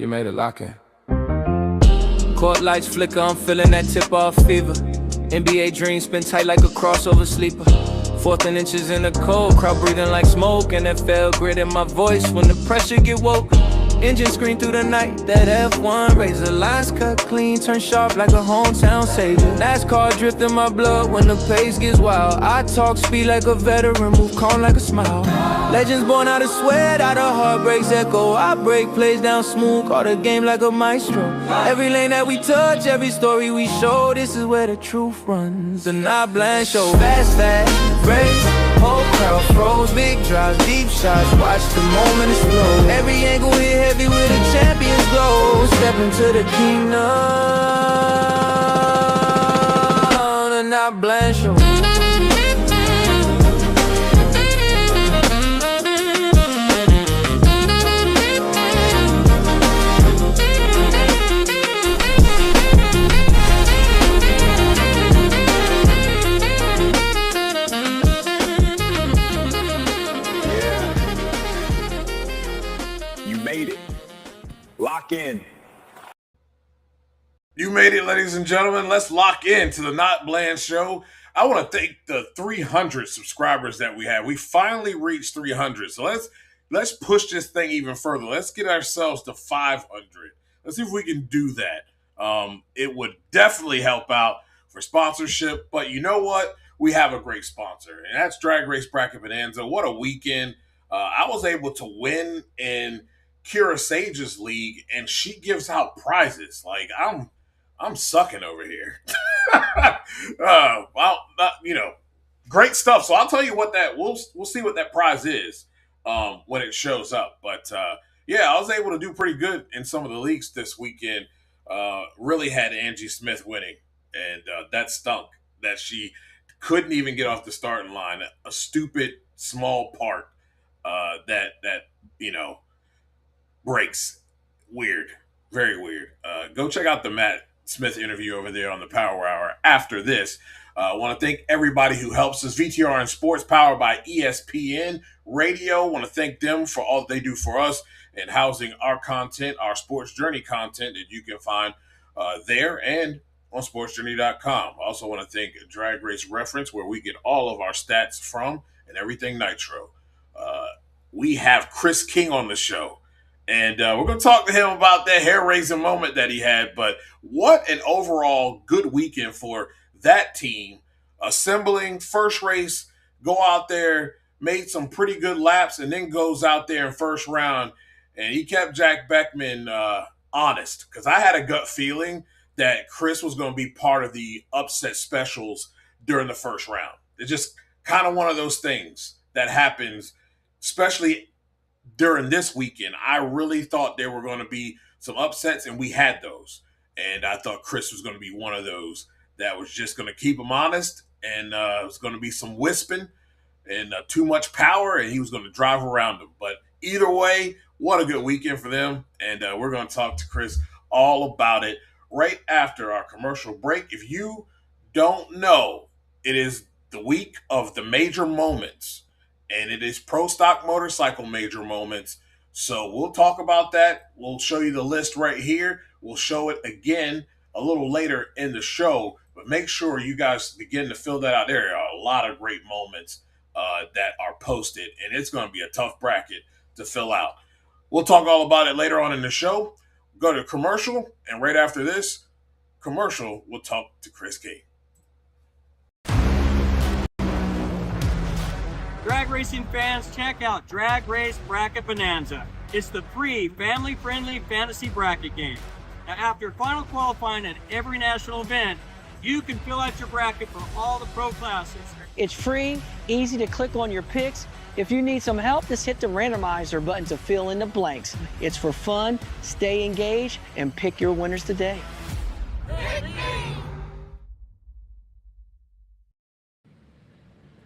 You made it lock in. Court lights flicker, I'm feeling that tip-off fever. NBA dreams spin tight like a crossover sleeper. 4th and inches in the cold, crowd breathing like smoke. NFL grit in my voice when the pressure get woke. Engine scream through the night, that F1 razor. Lines cut clean, turn sharp like a hometown savior. NASCAR drift in my blood when the pace gets wild. I talk speed like a veteran, move calm like a smile. Legends born out of sweat, out of heartbreaks echo. I break plays down smooth, call the game like a maestro. Every lane that we touch, every story we show, this is where the truth runs. The NotBland Show. Fast, race, whole crowd froze. Big drives, deep shots, watch the moment explode. Every angle hit heavy with a champion's glow. Step into the kingdom, the NotBland Show. Lock in. You made it, ladies and gentlemen. Let's lock in to the NotBland Show. I want to thank the 300 subscribers that we have. We finally reached 300. So let's push this thing even further. Let's get ourselves to 500. Let's see if we can do that. It would definitely help out for sponsorship. But you know what? We have a great sponsor, and that's Drag Race Bracket Bonanza. What a weekend. I was able to win in Kira Sage's league, and she gives out prizes. Like I'm sucking over here. Great stuff. So I'll tell you what that we'll see what that prize is when it shows up. But I was able to do pretty good in some of the leagues this weekend. Really had Angie Smith winning, and that stunk that she couldn't even get off the starting line. A stupid small part that breaks. Weird. Very weird. Go check out the Matt Smith interview over there on the Power Hour after this. I want to thank everybody who helps us. VTR and Sports, powered by ESPN Radio. Want to thank them for all they do for us and housing our content, our Sports Journey content that you can find there and on sportsjourney.com. I also want to thank Drag Race Reference, where we get all of our stats from, and everything Nitro. We have Chris King on the show. And we're going to talk to him about that hair-raising moment that he had. But what an overall good weekend for that team. Assembling, first race, go out there, made some pretty good laps, and then goes out there in first round. And he kept Jack Beckman honest, because I had a gut feeling that Chris was going to be part of the upset specials during the first round. It's just kind of one of those things that happens, especially during this weekend. I really thought there were going to be some upsets, and we had those. And I thought Chris was going to be one of those that was just going to keep him honest, and it was going to be some wisping and too much power, and he was going to drive around him. But either way, what a good weekend for them. And we're going to talk to Chris all about it right after our commercial break. If you don't know, it is the week of the major moments, and it is Pro Stock Motorcycle major moments. So we'll talk about that. We'll show you the list right here. We'll show it again a little later in the show, but make sure you guys begin to fill that out. There are a lot of great moments that are posted, and it's going to be a tough bracket to fill out. We'll talk all about it later on in the show. Go to commercial, and right after this commercial, we'll talk to Chris King. Drag racing fans, check out Drag Race Bracket Bonanza. It's the free, family-friendly fantasy bracket game. Now, after final qualifying at every national event, you can fill out your bracket for all the pro classes. It's free, easy to click on your picks. If you need some help, just hit the randomizer button to fill in the blanks. It's for fun, stay engaged, and pick your winners today.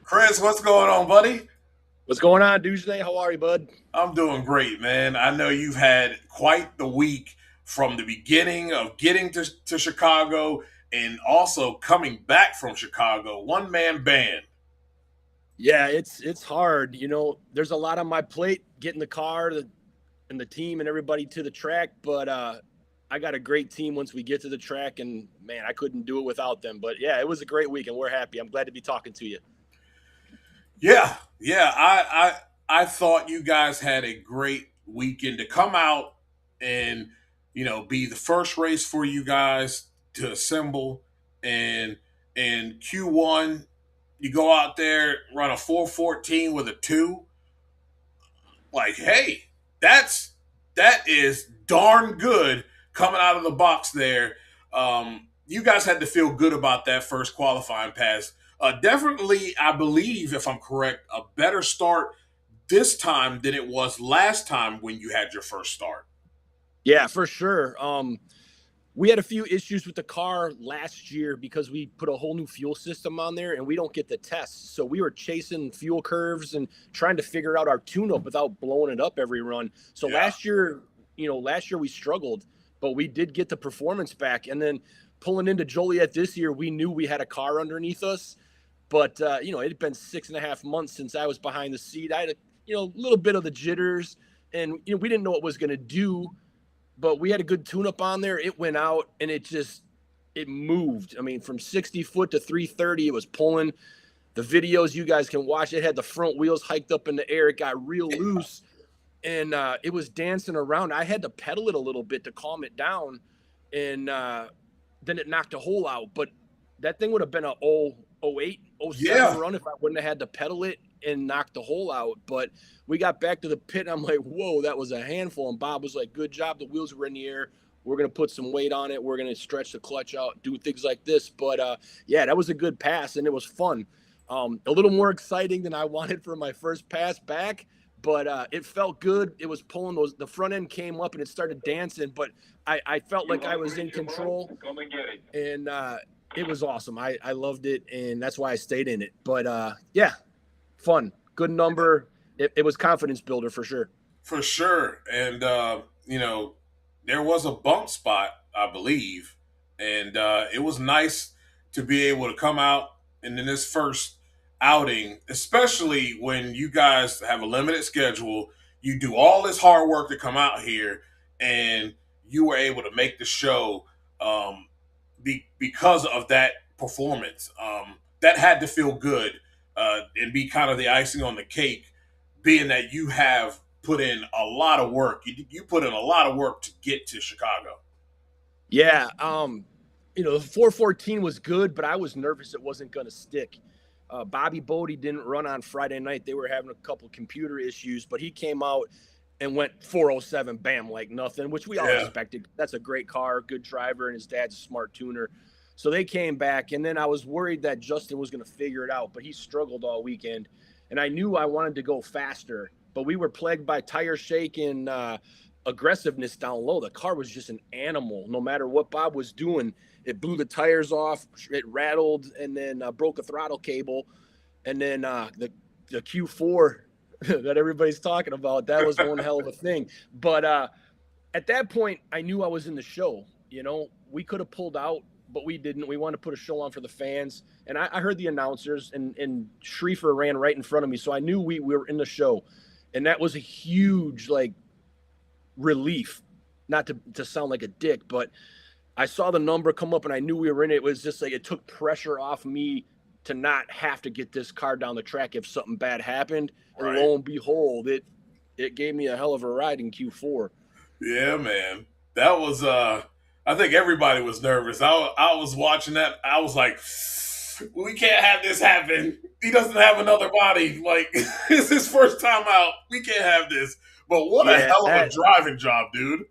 Chris, what's going on, buddy? What's going on, Tuesday? How are you, bud? I'm doing great, man. I know you've had quite the week from the beginning of getting to Chicago and also coming back from Chicago. One-man band. Yeah, it's hard. You know, there's a lot on my plate. Getting the car, the and the team and everybody to the track, but I got a great team once we get to the track, and man, I couldn't do it without them. But yeah, it was a great week, and we're happy. I'm glad to be talking to you. Yeah. I thought you guys had a great weekend to come out and be the first race for you guys to assemble, and in Q1 you go out there, run a 4:14 with a 2. Like, hey, that is darn good coming out of the box there. You guys had to feel good about that first qualifying pass. Definitely, I believe, if I'm correct, a better start this time than it was last time when you had your first start. Yeah, for sure. We had a few issues with the car last year because we put a whole new fuel system on there and we don't get the tests. So we were chasing fuel curves and trying to figure out our tune-up without blowing it up every run. So last year we struggled, but we did get the performance back. And then pulling into Joliet this year, we knew we had a car underneath us. But, it had been 6.5 months since I was behind the seat. I had a little bit of the jitters, and, we didn't know what it was going to do. But we had a good tune-up on there. It went out, and it moved. I mean, from 60 foot to 330, it was pulling. The videos you guys can watch, it had the front wheels hiked up in the air. It got real loose, and it was dancing around. I had to pedal it a little bit to calm it down, and then it knocked a hole out. But that thing would have been a 08, 07 run if I wouldn't have had to pedal it and knock the hole out. But we got back to the pit, and I'm like, whoa, that was a handful. And Bob was like, good job. The wheels were in the air. We're going to put some weight on it. We're going to stretch the clutch out, do things like this. But, that was a good pass, and it was fun. A little more exciting than I wanted for my first pass back, but it felt good. It was pulling the front end came up, and it started dancing, but I felt like I was in control. And it was awesome. I loved it, and that's why I stayed in it. But, fun. Good number. It was confidence builder for sure. For sure. And, there was a bump spot, I believe, and it was nice to be able to come out and in this first outing, especially when you guys have a limited schedule, you do all this hard work to come out here, and you were able to make the show because of that performance. That had to feel good and be kind of the icing on the cake, being that you have put in a lot of work. You put in a lot of work to get to Chicago. Yeah. The 414 was good, but I was nervous it wasn't going to stick. Bobby Bodie didn't run on Friday night. They were having a couple computer issues, but he came out and went 407, bam, like nothing, which we all expected. That's a great car, good driver, and his dad's a smart tuner. So they came back, and then I was worried that Justin was going to figure it out, but he struggled all weekend. And I knew I wanted to go faster, but we were plagued by tire shake and aggressiveness down low. The car was just an animal. No matter what Bob was doing, it blew the tires off, it rattled, and then broke a throttle cable. And then the Q4 that everybody's talking about, that was one hell of a thing. But at that point, I knew I was in the show. We could have pulled out, but we didn't. We wanted to put a show on for the fans. And I heard the announcers, and Schriefer ran right in front of me. So I knew we were in the show. And that was a huge, relief. Not to sound like a dick, but I saw the number come up and I knew we were in it. It was just it took pressure off me to not have to get this car down the track if something bad happened. And lo and behold, it gave me a hell of a ride in Q4. Yeah, man. That was I think everybody was nervous. I was watching that. I was like, we can't have this happen. He doesn't have another body. It's his first time out. We can't have this. But what a hell of a driving job, dude.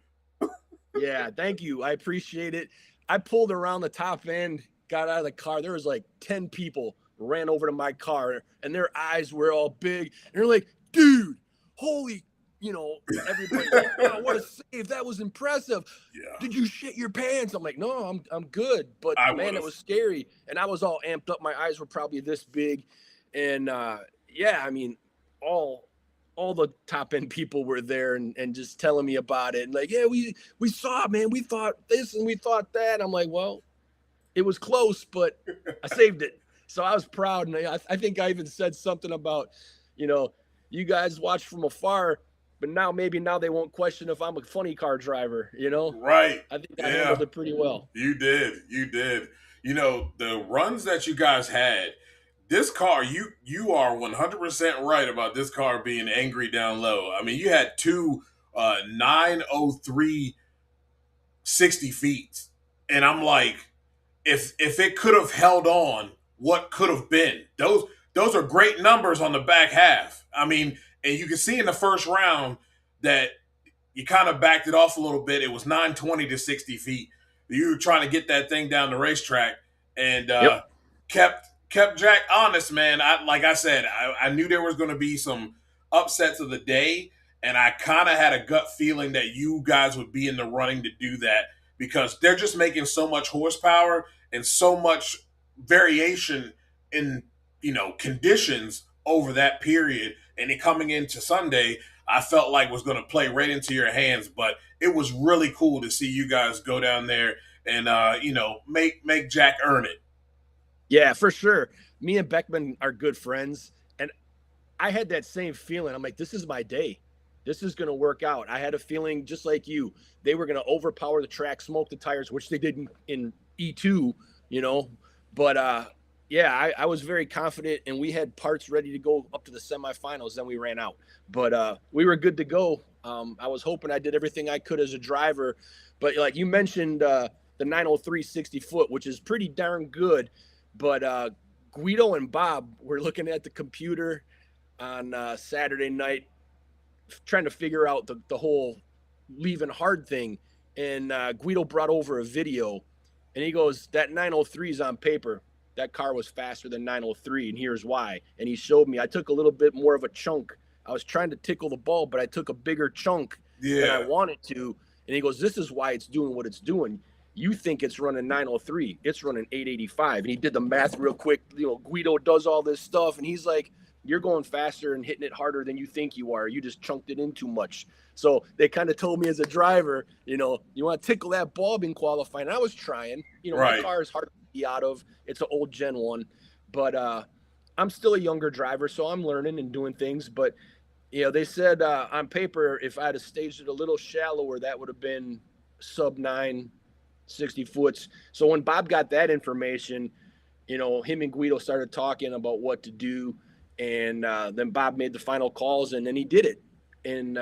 Yeah, thank you. I appreciate it. I pulled around the top end, got out of the car. There was 10 people ran over to my car, and their eyes were all big. And they're like, dude, holy, everybody's like, oh, what a save. That was impressive. Yeah. Did you shit your pants? I'm like, no, I'm good. But, man, it was scary. And I was all amped up. My eyes were probably this big. And, all the top end people were there and just telling me about it. And we saw it, man. We thought this and we thought that. I'm like, well, it was close, but I saved it. So I was proud. And I think I even said something about, you guys watch from afar. but now they won't question if I'm a funny car driver, you know? Right. I think I handled it pretty well. You did. You did. You know, the runs that you guys had, this car, you are 100% right about this car being angry down low. I mean, you had two 903 60 feet. And I'm like, if it could have held on, what could have been? Those are great numbers on the back half. I mean, and you can see in the first round that you kind of backed it off a little bit. It was 920 to 60 feet. You were trying to get that thing down the racetrack and kept Jack honest, man. Like I said, I knew there was going to be some upsets of the day, and I kind of had a gut feeling that you guys would be in the running to do that because they're just making so much horsepower and so much variation in, conditions over that period. And it coming into Sunday, I felt like was going to play right into your hands. But it was really cool to see you guys go down there and, make Jack earn it. Yeah, for sure. Me and Beckman are good friends. And I had that same feeling. I'm like, this is my day. This is going to work out. I had a feeling just like you. They were going to overpower the track, smoke the tires, which they did in E2, But, I was very confident, and we had parts ready to go up to the semifinals. Then we ran out. But we were good to go. I was hoping I did everything I could as a driver. But like you mentioned, the 903 60 foot, which is pretty darn good. But Guido and Bob were looking at the computer on Saturday night, trying to figure out the whole leaving hard thing. And Guido brought over a video, and he goes, that 903 is on paper. That car was faster than 903, and here's why. And he showed me. I took a little bit more of a chunk. I was trying to tickle the ball, but I took a bigger chunk than I wanted to. And he goes, this is why it's doing what it's doing. You think it's running 903. It's running 885. And he did the math real quick. Guido does all this stuff, and he's like, you're going faster and hitting it harder than you think you are. You just chunked it in too much. So they kind of told me as a driver, you want to tickle that bulb in qualifying. And I was trying. Right. My car is hard to be out of. It's an old Gen 1. But I'm still a younger driver, so I'm learning and doing things. But, they said on paper, if I had staged it a little shallower, that would have been sub 9, 60 foots. So when Bob got that information, him and Guido started talking about what to do. And then Bob made the final calls, and then he did it. And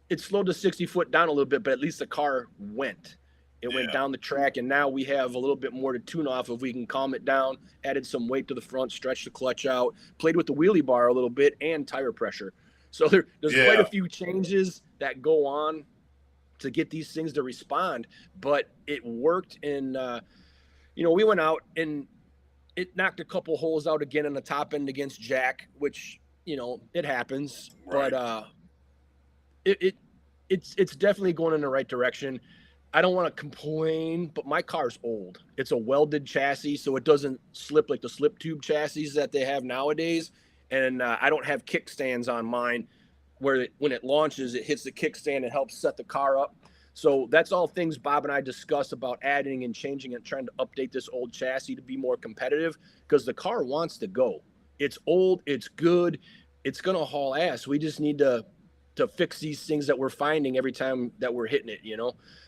it slowed the 60 foot down a little bit, but at least the car went. It went down the track, and now we have a little bit more to tune off if we can calm it down, added some weight to the front, stretched the clutch out, played with the wheelie bar a little bit, and tire pressure. So there's quite a few changes that go on to get these things to respond, but it worked. And, we went out and it knocked a couple holes out again on the top end against Jack, which, it happens, right. But it's definitely going in the right direction. I don't want to complain, but my car's old. It's a welded chassis, so it doesn't slip like the slip tube chassis that they have nowadays. And I don't have kickstands on mine where when it launches, it hits the kickstand and helps set the car up. So that's all things Bob and I discussed about adding and changing and trying to update this old chassis to be more competitive because the car wants to go. It's old. It's good. It's going to haul ass. We just need to fix these things that we're finding every time that we're hitting it,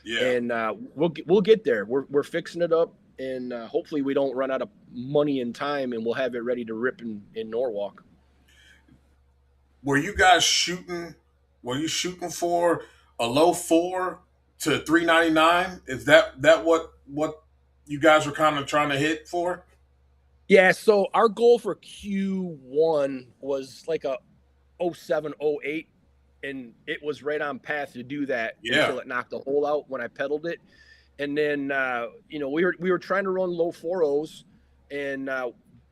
Yeah. And we'll get there. We're fixing it up, and hopefully we don't run out of money and time, and we'll have it ready to rip in Norwalk. Were you guys shooting for a low 4 to 399? Is that what you guys were kind of trying to hit for? Yeah, so our goal for Q1 was like a 07, 08, and it was right on path to do that until it knocked the hole out when I pedaled it. And then, we were trying to run low 4.0s, and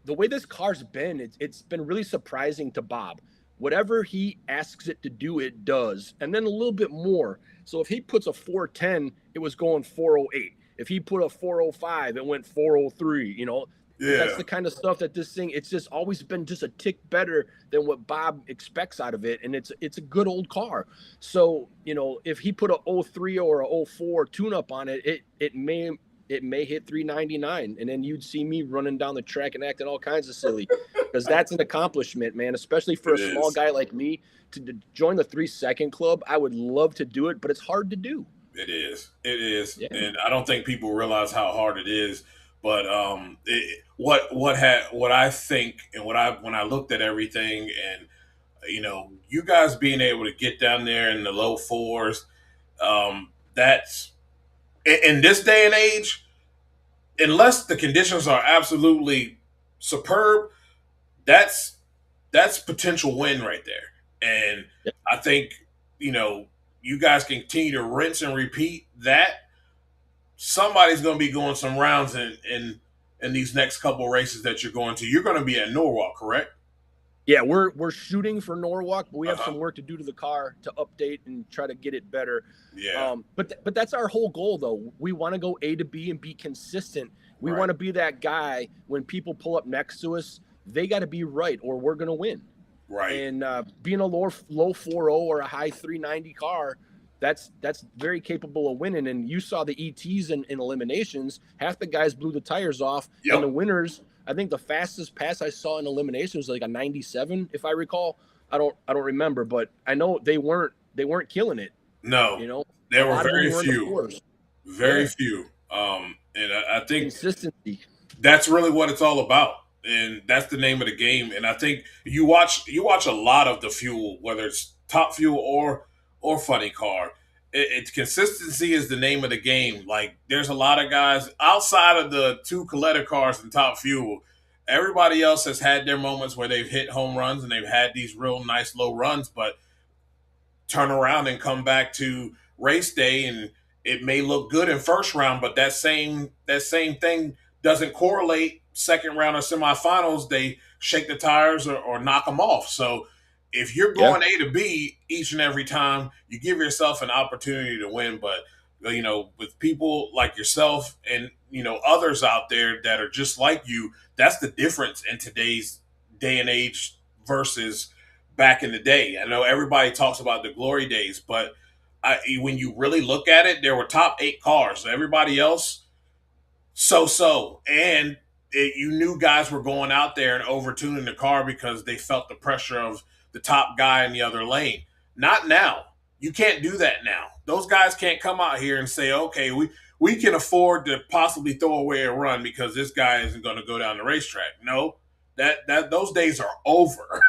the way this car's been, it's been really surprising to Bob. Whatever he asks it to do, it does, and then a little bit more. So if he puts a 410, it was going 408. If he put a 405, it went 403. That's the kind of stuff that this thing. It's just always been just a tick better than what Bob expects out of it, and it's a good old car. So if he put a 03 or a 04 tune-up on it, it may hit 399, and then you'd see me running down the track and acting all kinds of silly. because that's an accomplishment, man, especially for It a small is. guy like me to join the 3-second club. I would love to do it, but it's hard to do. It is. It is. Yeah. And I don't think people realize how hard it is. But what I think and when I looked at everything and you guys being able to get down there in the low fours, that's in this day and age, unless the conditions are absolutely superb, that's potential win right there. And I think, you guys continue to rinse and repeat that. Somebody's going to be going some rounds in these next couple races that you're going to. You're going to be at Norwalk, correct? Yeah, we're shooting for Norwalk, but we have Uh-huh. some work to do to the car to update and try to get it better. Yeah. But that's our whole goal, though. We want to go A to B and be consistent. We Right. want to be that guy when people pull up next to us, they got to be right or we're going to win. Right. And being a low 4.0 or a high 390 car, that's very capable of winning. And you saw the ETs in eliminations. Half the guys blew the tires off. Yep. And the winners, I think the fastest pass I saw in elimination was like a 97, if I recall. I don't remember, but I know they weren't killing it. No. There A were lot of them very were in the few. fours. Very Yeah. few. And I think Consistency. that's really what it's all about. And that's the name of the game. And I think you watch a lot of the fuel, whether it's Top Fuel or Funny Car. It's consistency is the name of the game. Like there's a lot of guys outside of the 2 Coletta cars and Top Fuel. Everybody else has had their moments where they've hit home runs and they've had these real nice low runs, but turn around and come back to race day and it may look good in first round, but that same thing doesn't correlate second round or semifinals. They shake the tires or knock them off. So if you're going A to B each and every time, you give yourself an opportunity to win. But with people like yourself and others out there that are just like you, that's the difference in today's day and age versus back in the day. I know everybody talks about the glory days, but when you really look at it, there were top 8 cars. So everybody else, so. And you knew guys were going out there and over-tuning the car because they felt the pressure of the top guy in the other lane. Not now. You can't do that now. Those guys can't come out here and say, okay, we can afford to possibly throw away a run because this guy isn't going to go down the racetrack. No, that those days are over.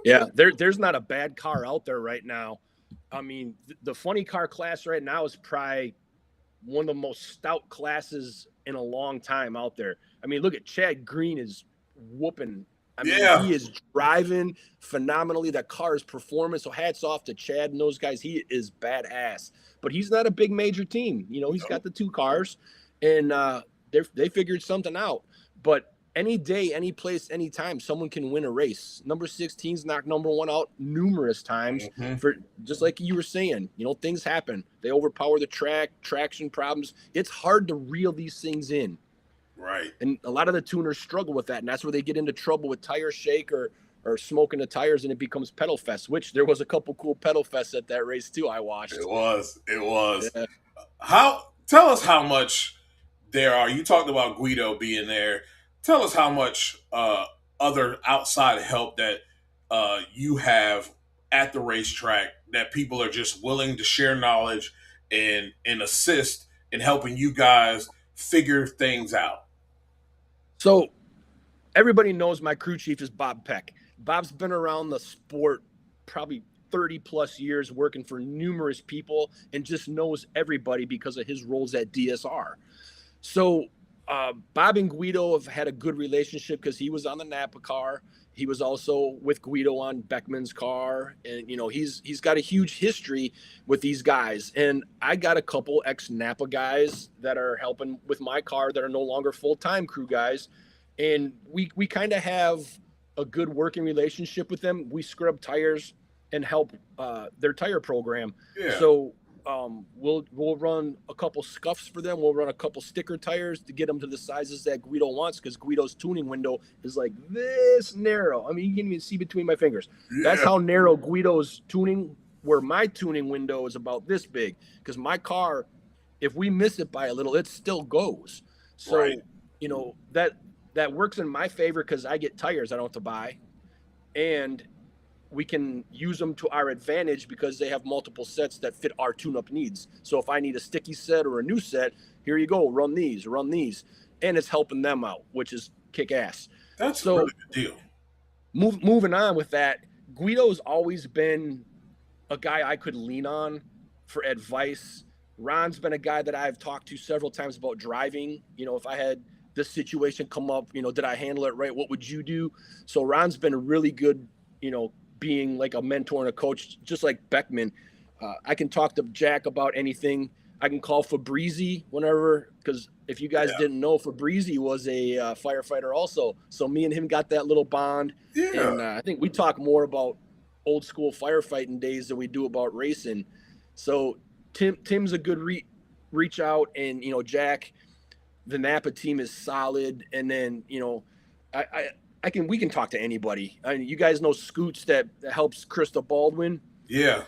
Yeah, there's not a bad car out there right now. I mean, the funny car class right now is probably one of the most stout classes in a long time out there. I mean, look at Chad Green is whooping. I mean, he is driving phenomenally. That car is performing. So hats off to Chad and those guys. He is badass. But he's not a big major team. He's got the 2 cars, and they figured something out. But any day, any place, any time, someone can win a race. Number 16's knocked number 1 out numerous times. For just like you were saying, things happen. They overpower the traction problems. It's hard to reel these things in. Right. And a lot of the tuners struggle with that. And that's where they get into trouble with tire shake or smoking the tires, and it becomes pedal fest, which there was a couple cool pedal fests at that race too. I watched. It was. Yeah. Tell us how much there are. You talked about Guido being there. Tell us how much other outside help that you have at the racetrack that people are just willing to share knowledge and assist in helping you guys figure things out. So everybody knows my crew chief is Bob Peck. Bob's been around the sport probably 30 plus years, working for numerous people, and just knows everybody because of his roles at DSR. So Bob and Guido have had a good relationship because he was on the Napa car. He was also with Guido on Beckman's car. And, he's got a huge history with these guys. And I got a couple ex-Napa guys that are helping with my car that are no longer full-time crew guys. And we kind of have a good working relationship with them. We scrub tires and help their tire program. Yeah. So we'll run a couple scuffs for them. We'll run a couple sticker tires to get them to the sizes that Guido wants, because Guido's tuning window is like this narrow. I mean, you can even see between my fingers. Yeah. That's how narrow Guido's tuning, where my tuning window is about this big, because my car, if we miss it by a little, it still goes. So, right. that that works in my favor because I get tires I don't have to buy, and we can use them to our advantage because they have multiple sets that fit our tune-up needs. So if I need a sticky set or a new set, here you go, run these, and it's helping them out, which is kick ass. That's a really good deal. Moving on with that, Guido's always been a guy I could lean on for advice. Ron's been a guy that I've talked to several times about driving. You know, if I had this situation come up, you know, did I handle it right? What would you do? So Ron's been a really good, you know, being like a mentor and a coach, just like Beckman. I can talk to Jack about anything. I can call Fabrizi whenever, because if you guys didn't know, Fabrizi was a firefighter also. So me and him got that little bond. Yeah. And I think we talk more about old school firefighting days than we do about racing. So Tim's a good reach out, and, you know, Jack, the Napa team is solid. And then, you know, we can talk to anybody. I mean, you guys know Scoots that helps Krista Baldwin. Yeah.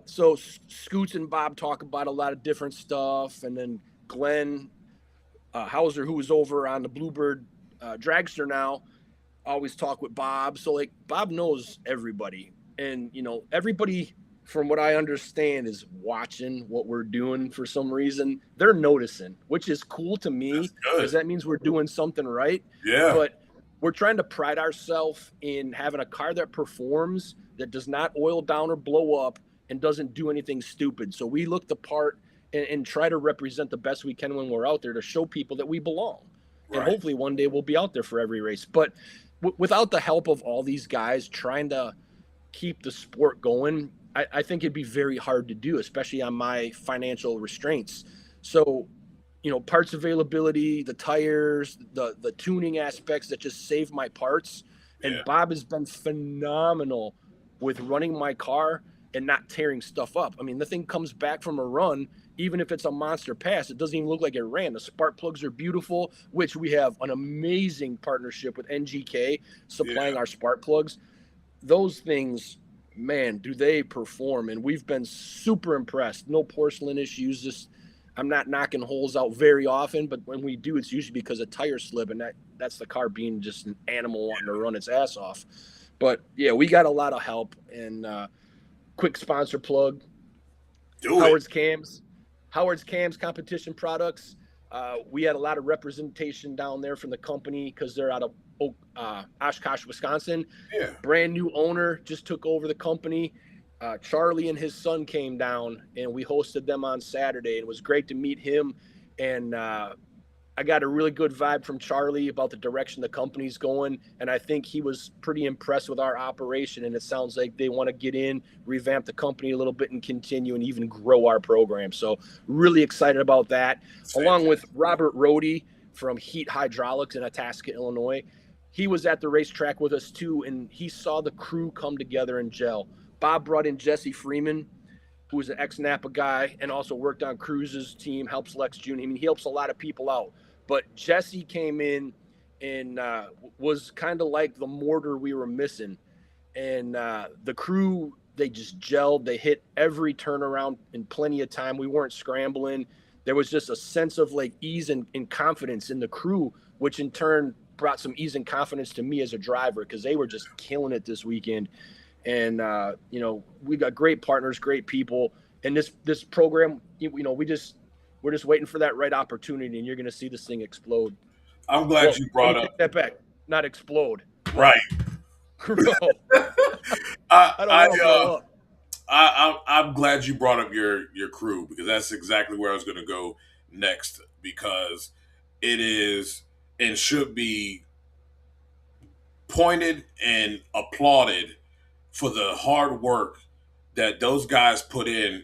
So Scoots and Bob talk about a lot of different stuff. And then Glenn Hauser, who is over on the Bluebird dragster now, always talk with Bob. So like Bob knows everybody, and, you know, everybody, from what I understand, is watching what we're doing for some reason. They're noticing, which is cool to me, because that means we're doing something right. Yeah. But we're trying to pride ourselves in having a car that performs, that does not oil down or blow up, and doesn't do anything stupid. So we look the part and try to represent the best we can when we're out there to show people that we belong. Right. And hopefully one day we'll be out there for every race. But without the help of all these guys trying to keep the sport going, I think it'd be very hard to do, especially on my financial restraints. So, you know, parts availability, the tires, the tuning aspects that just save my parts. And Bob has been phenomenal with running my car and not tearing stuff up. I mean, the thing comes back from a run, even if it's a monster pass, it doesn't even look like it ran. The spark plugs are beautiful, which we have an amazing partnership with NGK supplying our spark plugs. Those things, man, do they perform. And we've been super impressed. No porcelain issues. I'm not knocking holes out very often, but when we do, it's usually because of tire slip, and that's the car being just an animal wanting to run its ass off. But yeah, we got a lot of help. And quick sponsor plug, Howard's Cams competition products. We had a lot of representation down there from the company because they're out of Oshkosh, Wisconsin. Yeah. Brand new owner just took over the company. Charlie and his son came down, and we hosted them on Saturday. It was great to meet him, and I got a really good vibe from Charlie about the direction the company's going, and I think he was pretty impressed with our operation, and it sounds like they want to get in, revamp the company a little bit, and continue and even grow our program. So really excited about that. Along with Robert Rohde from Heat Hydraulics in Itasca, Illinois. He was at the racetrack with us too, and he saw the crew come together and gel. Bob brought in Jesse Freeman, who was an ex-Napa guy and also worked on Cruz's team, helps Lex Jr. I mean, he helps a lot of people out. But Jesse came in and was kind of like the mortar we were missing. And the crew, they just gelled. They hit every turnaround in plenty of time. We weren't scrambling. There was just a sense of like ease and confidence in the crew, which in turn brought some ease and confidence to me as a driver, because they were just killing it this weekend. And, you know, we got great partners, great people. And this program, you know, we're just waiting for that right opportunity, and you're going to see this thing explode. I'm glad you brought up that back, not explode. Right. Grow. I don't want to blow up. I'm glad you brought up your crew, because that's exactly where I was going to go next, because it is and should be pointed and applauded for the hard work that those guys put in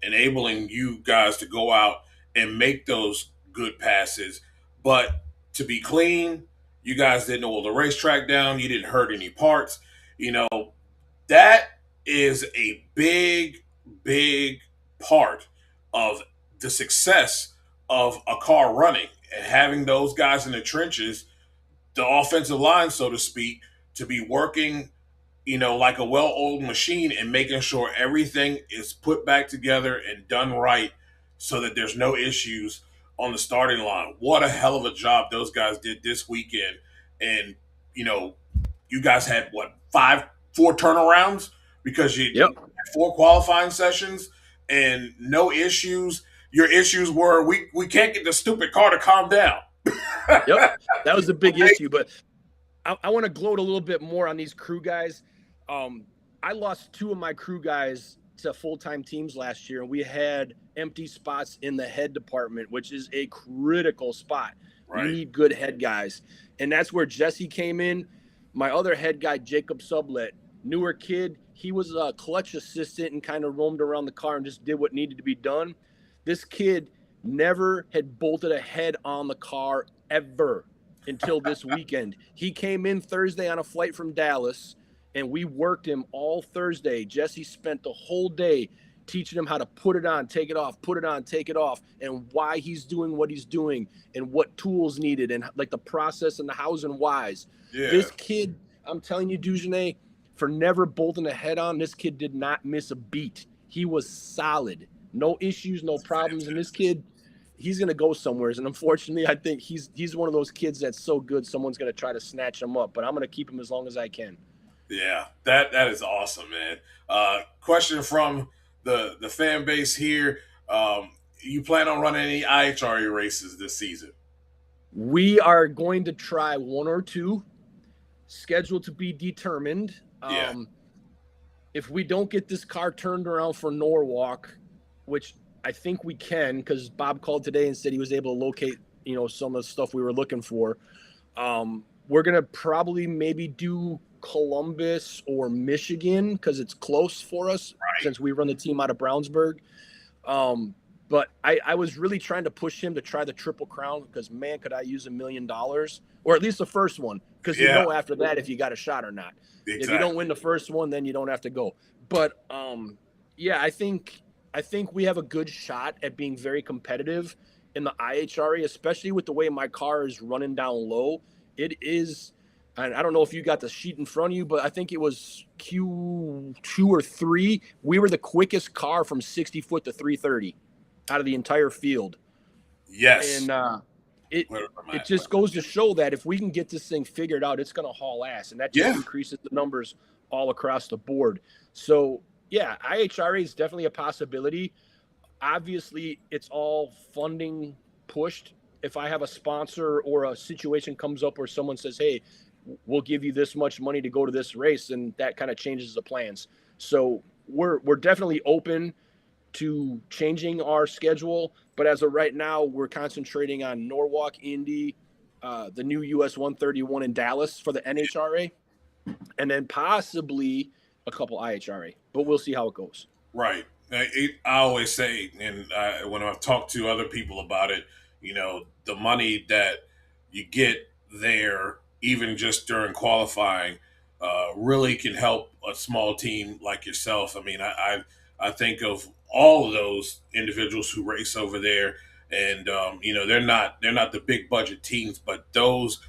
enabling you guys to go out and make those good passes. But to be clean, you guys didn't oil the racetrack down. You didn't hurt any parts. You know, that is a big, big part of the success of a car running, and having those guys in the trenches, the offensive line, so to speak, to be working, you know, like a well-oiled machine and making sure everything is put back together and done right so that there's no issues on the starting line. What a hell of a job those guys did this weekend. And, you know, you guys had what, 4 turnarounds because you Yep. had 4 qualifying sessions and no issues. Your issues were we can't get the stupid car to calm down. Yep. That was a big issue, but I want to gloat a little bit more on these crew guys. I lost 2 of my crew guys to full-time teams last year, and we had empty spots in the head department, which is a critical spot. Right. You need good head guys. And that's where Jesse came in. My other head guy, Jacob Sublet, newer kid. He was a clutch assistant and kind of roamed around the car and just did what needed to be done. This kid never had bolted a head on the car ever until this weekend. He came in Thursday on a flight from Dallas, and we worked him all Thursday. Jesse spent the whole day teaching him how to put it on, take it off, put it on, take it off, and why he's doing what he's doing and what tools needed and like the process and the hows and whys. Yeah. This kid, I'm telling you, Dugenet, for never bolting a head on, this kid did not miss a beat. He was solid. No issues, no problems. And this kid, he's going to go somewhere. And unfortunately, I think he's one of those kids that's so good, someone's going to try to snatch him up. But I'm going to keep him as long as I can. Yeah, that is awesome, man. Question from the fan base here. You plan on running any IHRA races this season? We are going to try 1 or 2, scheduled to be determined. Yeah. If we don't get this car turned around for Norwalk, which I think we can, because Bob called today and said he was able to locate, some of the stuff we were looking for. We're going to probably maybe do Columbus or Michigan because it's close for us since we run the team out of Brownsburg. But I was really trying to push him to try the Triple Crown because, man, could I use $1 million or at least the first one because you know after that if you got a shot or not. Exactly. If you don't win the first one, then you don't have to go. But, I think we have a good shot at being very competitive in the IHRA, especially with the way my car is running down low. It is – and I don't know if you got the sheet in front of you, but I think it was Q2 or 3. We were the quickest car from 60 foot to 330 out of the entire field. Yes. And it just goes to show that if we can get this thing figured out, it's going to haul ass. And that just increases the numbers all across the board. So, yeah, IHRA is definitely a possibility. Obviously, it's all funding pushed. If I have a sponsor or a situation comes up where someone says, hey, we'll give you this much money to go to this race, and that kind of changes the plans. So we're definitely open to changing our schedule, but as of right now, we're concentrating on Norwalk, Indy, the new US 131 in Dallas for the NHRA, and then possibly a couple IHRA, but we'll see how it goes. Right. I always say, and when I've talked to other people about it, the money that you get there, even just during qualifying, really can help a small team like yourself. I mean, I think of all of those individuals who race over there, and they're not the big budget teams, but those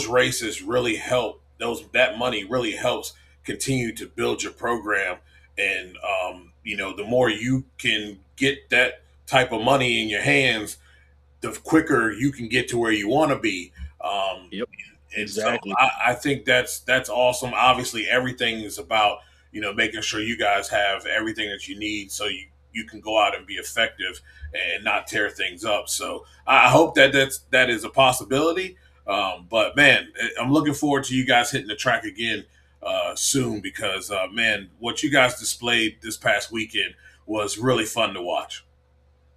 races really help. That money really helps continue to build your program, and the more you can get that type of money in your hands, the quicker you can get to where you want to be. Yep. And exactly. So I think that's awesome. Obviously, everything is about making sure you guys have everything that you need so you can go out and be effective and not tear things up. So I hope that is a possibility. But man, I'm looking forward to you guys hitting the track again soon because man, what you guys displayed this past weekend was really fun to watch.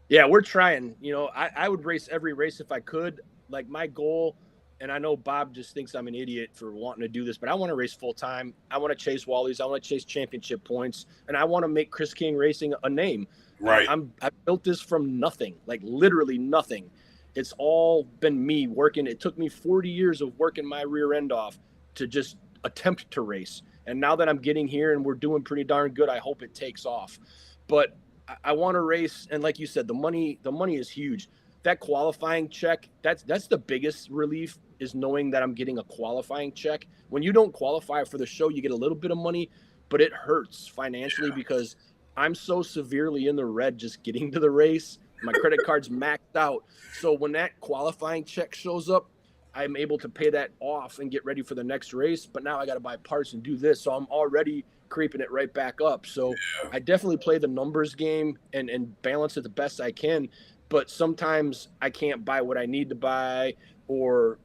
Yeah, we're trying. I would race every race if I could. Like my goal. And I know Bob just thinks I'm an idiot for wanting to do this, but I want to race full time. I want to chase Wallies. I want to chase championship points. And I want to make Chris King Racing a name. Right. I built this from nothing, like literally nothing. It's all been me working. It took me 40 years of working my rear end off to just attempt to race. And now that I'm getting here and we're doing pretty darn good, I hope it takes off. But I want to race. And like you said, the money is huge. That qualifying check, that's the biggest relief is knowing that I'm getting a qualifying check. When you don't qualify for the show, you get a little bit of money, but it hurts financially because I'm so severely in the red just getting to the race My credit card's maxed out. So when that qualifying check shows up, I'm able to pay that off and get ready for the next race. But now I got to buy parts and do this. So I'm already creeping it right back up. So I definitely play the numbers game and balance it the best I can. But sometimes I can't buy what I need to buy, or,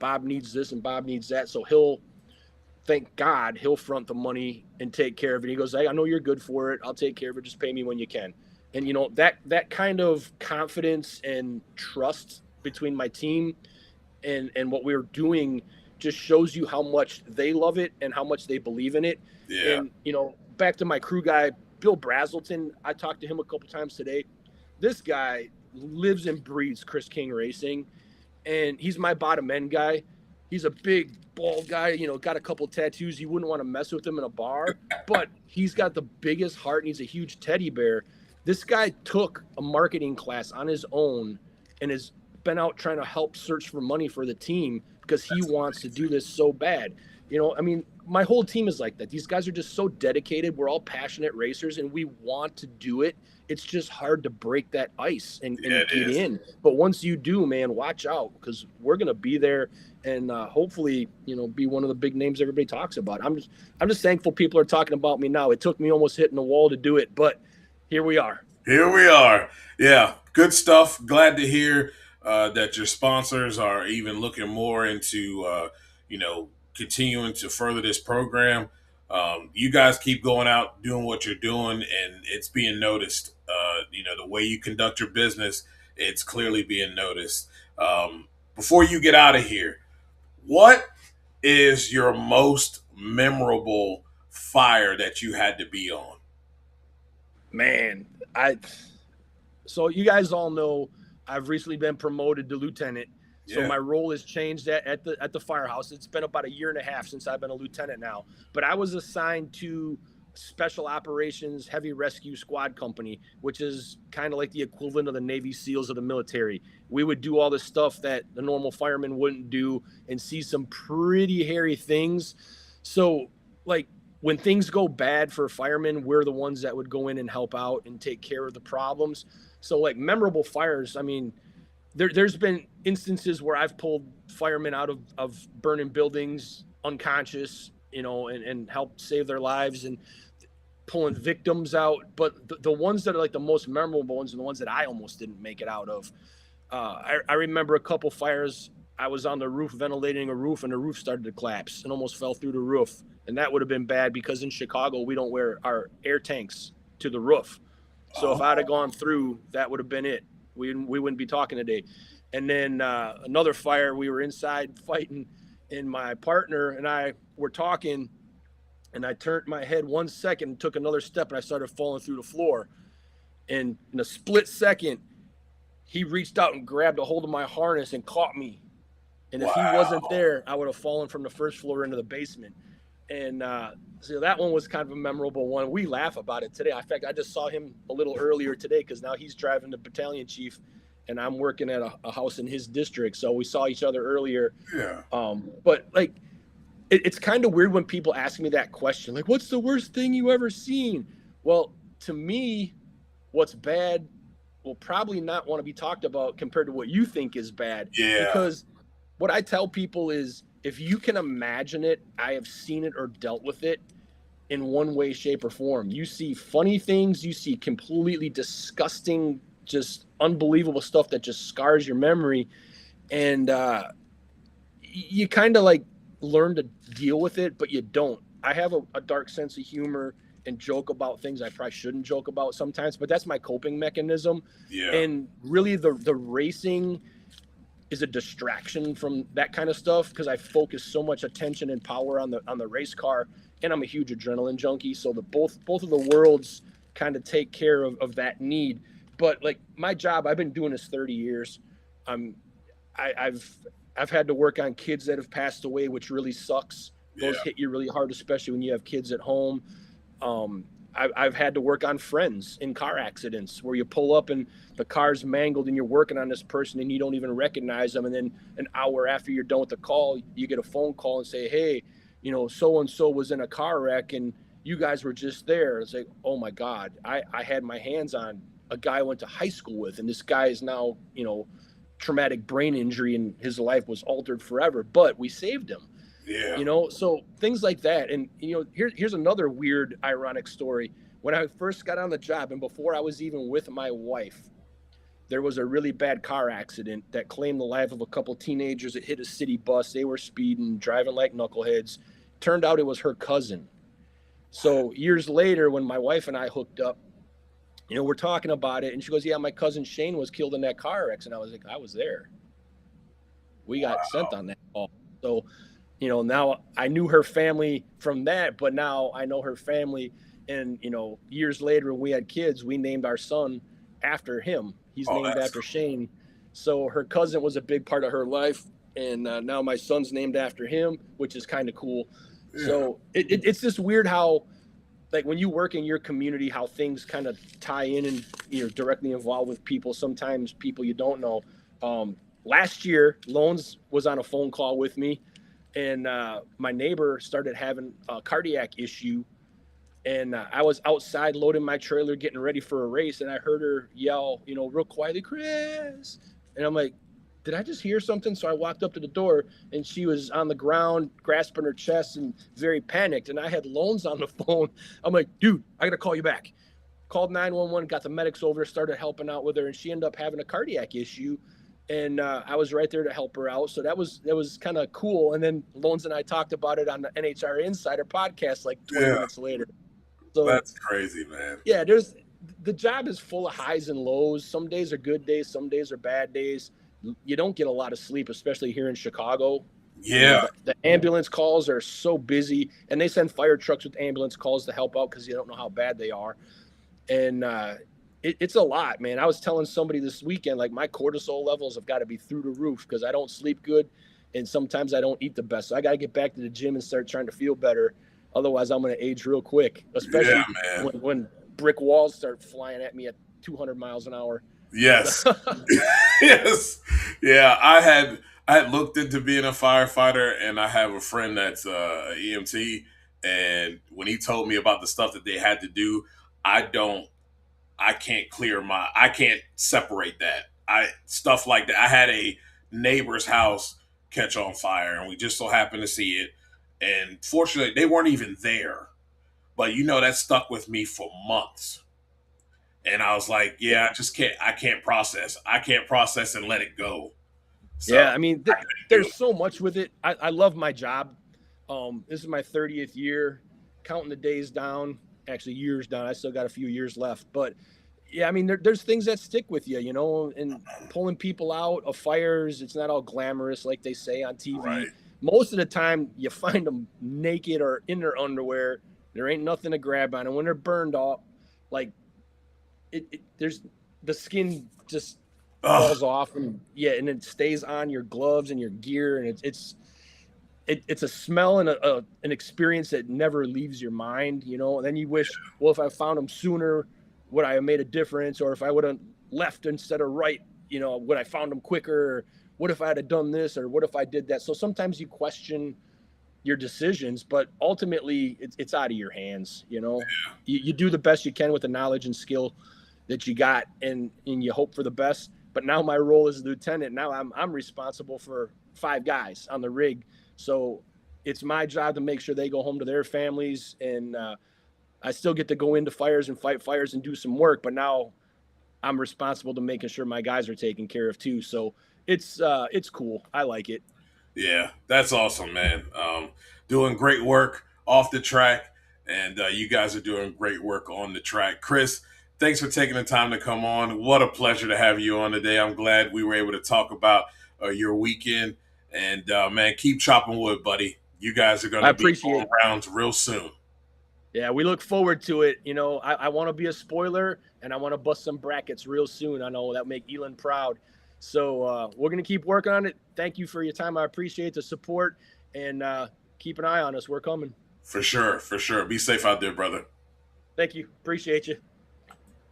Bob needs this and Bob needs that. So thank God, he'll front the money and take care of it. He goes, hey, I know you're good for it. I'll take care of it. Just pay me when you can. And, that kind of confidence and trust between my team and what we're doing just shows you how much they love it and how much they believe in it. Yeah. And, back to my crew guy, Bill Brazelton, I talked to him a couple times today. This guy lives and breathes Chris King Racing, and he's my bottom end guy. He's a big, bald guy, got a couple tattoos. You wouldn't want to mess with him in a bar, but he's got the biggest heart, and he's a huge teddy bear. This guy took a marketing class on his own and has been out trying to help search for money for the team because he wants to do this so bad. My whole team is like that. These guys are just so dedicated. We're all passionate racers, and we want to do it. It's just hard to break that ice and get in. But once you do, man, watch out, because we're going to be there and hopefully, be one of the big names everybody talks about. I'm just thankful people are talking about me now. It took me almost hitting the wall to do it, but here we are. Yeah, good stuff. Glad to hear that your sponsors are even looking more into, continuing to further this program. You guys keep going out, doing what you're doing, and it's being noticed. The way you conduct your business, it's clearly being noticed. Before you get out of here, what is your most memorable fire that you had to be on? Man, so you guys all know I've recently been promoted to lieutenant. So my role has changed at the firehouse. It's been about 1.5 years since I've been a lieutenant now. But I was assigned to Special Operations Heavy Rescue Squad Company, which is kind of like the equivalent of the Navy SEALs of the military. We would do all the stuff that the normal firemen wouldn't do and see some pretty hairy things. So, when things go bad for firemen, we're the ones that would go in and help out and take care of the problems. So, memorable fires, there's been instances where I've pulled firemen out of burning buildings unconscious, and helped save their lives, and pulling victims out. But the ones that are the most memorable ones are the ones that I almost didn't make it out of. I remember a couple fires. I was on the roof ventilating a roof, and the roof started to collapse and almost fell through the roof. And that would have been bad because in Chicago, we don't wear our air tanks to the roof. So if I'd have gone through, that would have been it. We wouldn't be talking today. And then another fire, we were inside fighting, and my partner and I were talking, and I turned my head 1 second, took another step, and I started falling through the floor. And in a split second, he reached out and grabbed a hold of my harness and caught me. And if he wasn't there, I would have fallen from the first floor into the basement. And so that one was kind of a memorable one. We laugh about it today. In fact, I just saw him a little earlier today because now he's driving the battalion chief, and I'm working at a house in his district. So we saw each other earlier. Yeah. But it's kind of weird when people ask me that question, what's the worst thing you ever seen? Well, to me, what's bad will probably not want to be talked about compared to what you think is bad. Yeah. Because what I tell people is, if you can imagine it, I have seen it or dealt with it in one way, shape, or form. You see funny things, you see completely disgusting, just unbelievable stuff that just scars your memory. And you kind of learn to deal with it, but you don't. I have a dark sense of humor and joke about things I probably shouldn't joke about sometimes, but that's my coping mechanism. Yeah. And really the racing is a distraction from that kind of stuff because I focus so much attention and power on the race car, and I'm a huge adrenaline junkie. So both of the worlds kind of take care of that need. But my job, I've been doing this 30 years. I've had to work on kids that have passed away, which really sucks. Those hit you really hard, especially when you have kids at home. I've had to work on friends in car accidents where you pull up and the car's mangled and you're working on this person and you don't even recognize them. And then an hour after you're done with the call, you get a phone call and say, hey, so-and-so was in a car wreck and you guys were just there. It's oh my God, I had my hands on a guy I went to high school with, and this guy is now, traumatic brain injury, and his life was altered forever, but we saved him. Yeah. So things like that. And, here's another weird, ironic story. When I first got on the job and before I was even with my wife, there was a really bad car accident that claimed the life of a couple teenagers. It hit a city bus. They were speeding, driving like knuckleheads. Turned out it was her cousin. So years later, when my wife and I hooked up, we're talking about it, and she goes, yeah, my cousin Shane was killed in that car accident. I was like, I was there. We got sent on that call. So, now I knew her family from that, but now I know her family. And, years later, when we had kids, we named our son after him. He's named after Shane. So her cousin was a big part of her life. And now my son's named after him, which is kind of cool. Yeah. So it's just weird how, like, when you work in your community, how things kind of tie in and you're directly involved with people, sometimes people you don't know. Last year, Loans was on a phone call with me, and my neighbor started having a cardiac issue. And I was outside loading my trailer, getting ready for a race, and I heard her yell, real quietly, Chris. And I'm like, did I just hear something? So I walked up to the door, and she was on the ground, grasping her chest and very panicked. And I had Loans on the phone. I'm like, dude, I got to call you back. Called 911, got the medics over, started helping out with her, and she ended up having a cardiac issue. And I was right there to help her out. So that was kind of cool. And then Loans and I talked about it on the NHRA Insider podcast like 20 minutes later. So that's crazy, man. Yeah, the job is full of highs and lows. Some days are good days, some days are bad days. You don't get a lot of sleep, especially here in Chicago. Yeah. The ambulance calls are so busy, and they send fire trucks with ambulance calls to help out because you don't know how bad they are. And it's a lot, man. I was telling somebody this weekend, like, my cortisol levels have got to be through the roof because I don't sleep good, and sometimes I don't eat the best. So I got to get back to the gym and start trying to feel better. Otherwise, I'm going to age real quick, especially when brick walls start flying at me at 200 miles an hour. Yes. Yes. Yeah. I had looked into being a firefighter, and I have a friend that's a EMT. And when he told me about the stuff that they had to do, I can't separate that. Stuff like that. I had a neighbor's house catch on fire, and we just so happened to see it. And fortunately, they weren't even there. But, that stuck with me for months. And I was like, yeah, I can't process. I can't process and let it go. So, yeah, I mean, there's so much with it. I love my job. This is my 30th year, counting the days down, actually years down. I still got a few years left. But, yeah, I mean, there's things that stick with you, and pulling people out of fires. It's not all glamorous like they say on TV. Right. Most of the time, you find them naked or in their underwear. There ain't nothing to grab on. And when they're burned off, like, there's the skin just falls off, and it stays on your gloves and your gear, and it's a smell and an experience that never leaves your mind, And then you wish, well, if I found them sooner, would I have made a difference? Or if I would have left instead of right, would I found them quicker? Or what if I had done this, or what if I did that? So sometimes you question your decisions, but ultimately it's out of your hands. You do the best you can with the knowledge and skill that you got, and you hope for the best. But now my role as a lieutenant, now I'm responsible for 5 guys on the rig. So it's my job to make sure they go home to their families, and I still get to go into fires and fight fires and do some work, but now I'm responsible to making sure my guys are taken care of too. So it's cool. I like it. Yeah, that's awesome, man. Doing great work off the track, and you guys are doing great work on the track. Chris, thanks for taking the time to come on. What a pleasure to have you on today. I'm glad we were able to talk about your weekend. And, man, keep chopping wood, buddy. You guys are going to be on rounds real soon. Yeah, we look forward to it. I want to be a spoiler, and I want to bust some brackets real soon. I know that'll make Elon proud. So we're going to keep working on it. Thank you for your time. I appreciate the support, and keep an eye on us. We're coming. For sure, for sure. Be safe out there, brother. Thank you. Appreciate you.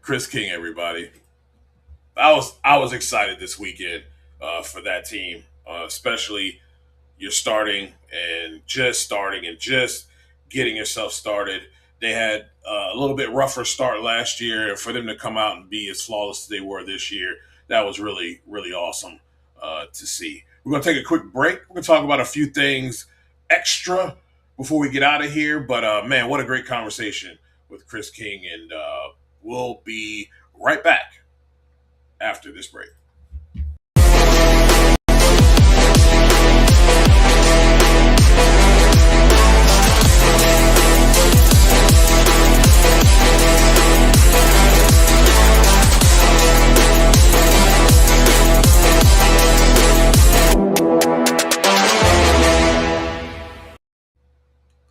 Chris King, everybody. I was excited this weekend for that team, especially you're starting and just getting yourself started. They had a little bit rougher start last year. For them to come out and be as flawless as they were this year, that was really, really awesome to see. We're going to take a quick break. We're going to talk about a few things extra before we get out of here. But, man, what a great conversation with Chris King. And we'll be right back after this break.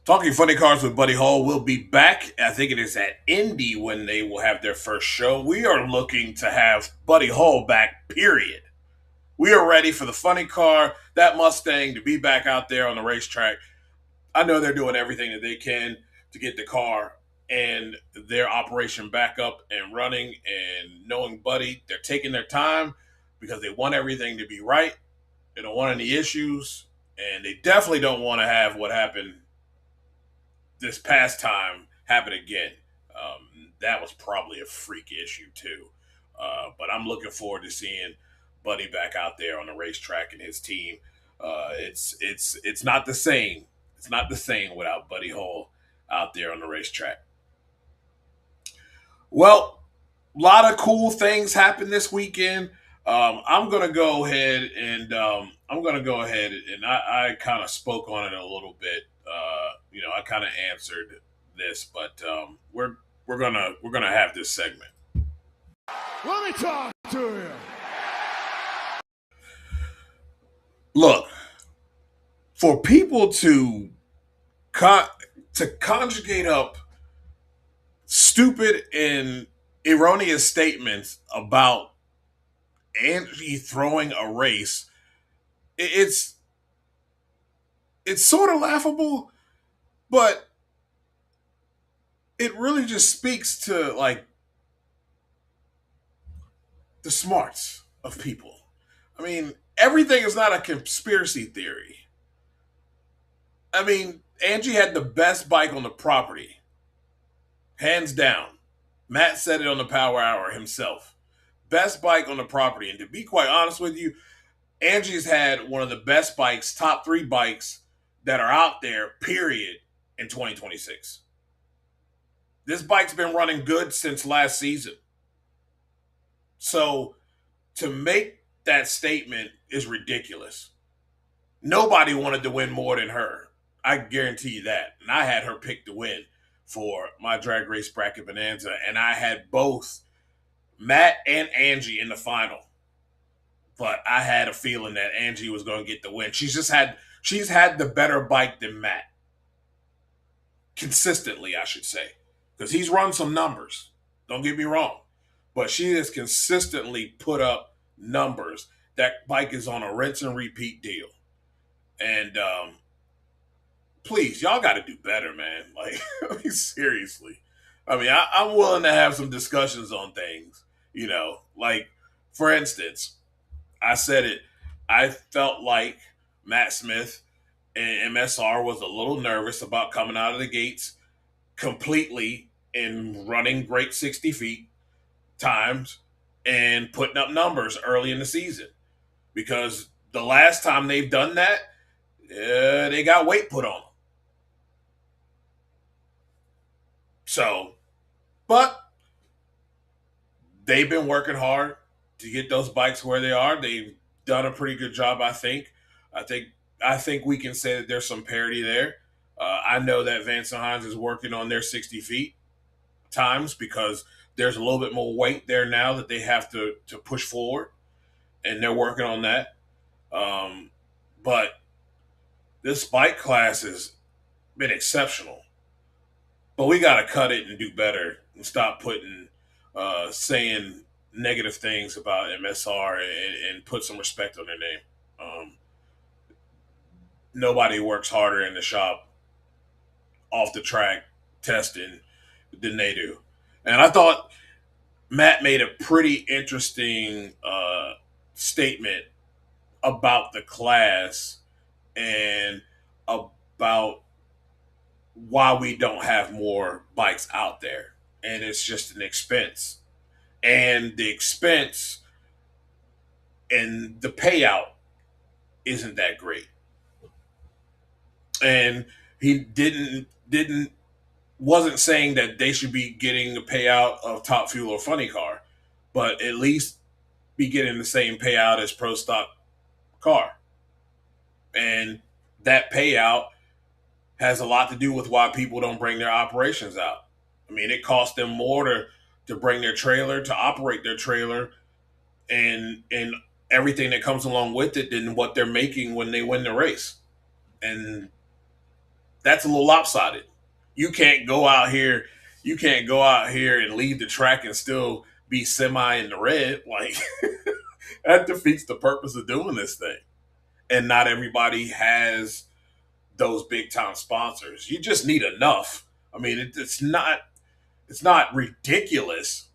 Talking Funny Cars with Buddy Hall will be back. I think it is at Indy when they will have their first show. We are looking to have Buddy Hall back, period. We are ready for the Funny Car, that Mustang, to be back out there on the racetrack. I know they're doing everything that they can to get the car and their operation back up and running. And knowing Buddy, they're taking their time because they want everything to be right. They don't want any issues. And they definitely don't want to have what happened this past time happen again. That was probably a freak issue too. But I'm looking forward to seeing Buddy back out there on the racetrack and his team. It's not the same. It's not the same without Buddy Hall out there on the racetrack. Well, a lot of cool things happened this weekend. I'm gonna go ahead and I kind of spoke on it a little bit. I kind of answered this, but we're gonna have this segment. Let me talk to you. Look, for people to conjugate up stupid and erroneous statements about Angie throwing a race, it's sort of laughable, but it really just speaks to like the smarts of people. I mean, everything is not a conspiracy theory. I mean, Angie had the best bike on the property, hands down. Matt said it on the Power Hour himself. Best bike on the property. And to be quite honest with you, Angie's had one of the best bikes, top 3 bikes that are out there, period, in 2026. This bike's been running good since last season. So to make that statement is ridiculous. Nobody wanted to win more than her. I guarantee you that. And I had her pick to win for my drag race bracket bonanza. And I had both Matt and Angie in the final. But I had a feeling that Angie was going to get the win. She's had the better bike than Matt. Consistently, I should say. Because he's run some numbers. Don't get me wrong. But she has consistently put up numbers. That bike is on a rinse and repeat deal. And please, y'all got to do better, man. Like, seriously. I mean, I'm willing to have some discussions on things. Like, for instance, I said it. I felt like Matt Smith and MSR was a little nervous about coming out of the gates completely and running great 60 feet times and putting up numbers early in the season. Because the last time they've done that, they got weight put on them. So, but they've been working hard to get those bikes where they are. They've done a pretty good job, I think. I think we can say that there's some parity there. I know that Vance and Hines is working on their 60 feet times because there's a little bit more weight there now that they have to push forward, and they're working on that. But this bike class has been exceptional. But we got to cut it and do better and stop saying negative things about MSR and put some respect on their name. Nobody works harder in the shop off the track testing than they do. And I thought Matt made a pretty interesting statement about the class and about why we don't have more bikes out there. And it's just an expense. And the expense and the payout isn't that great. And he wasn't saying that they should be getting the payout of Top Fuel or Funny Car, but at least be getting the same payout as Pro Stock Car. And that payout has a lot to do with why people don't bring their operations out. I mean, it costs them more to bring their trailer, to operate their trailer, and everything that comes along with it than what they're making when they win the race. And that's a little lopsided. You can't go out here and leave the track and still be semi in the red. Like that defeats the purpose of doing this thing. And not everybody has those big time sponsors. You just need enough. I mean, it's not ridiculously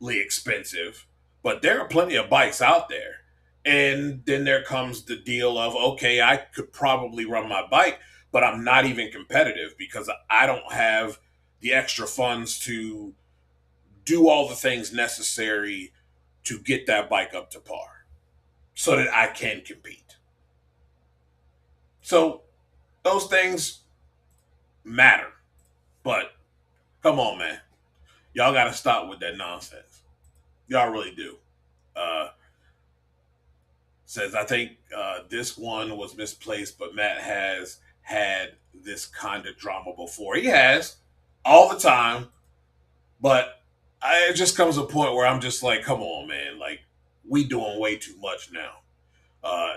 expensive, but there are plenty of bikes out there. And then there comes the deal of, okay, I could probably run my bike, but I'm not even competitive because I don't have the extra funds to do all the things necessary to get that bike up to par so that I can compete. So those things matter. But come on, man. Y'all got to stop with that nonsense. Y'all really do. Says, I think this one was misplaced, but Matt has had this kind of drama before. He has, all the time. But it just comes a point where I'm just like, come on, man. Like, we doing way too much now.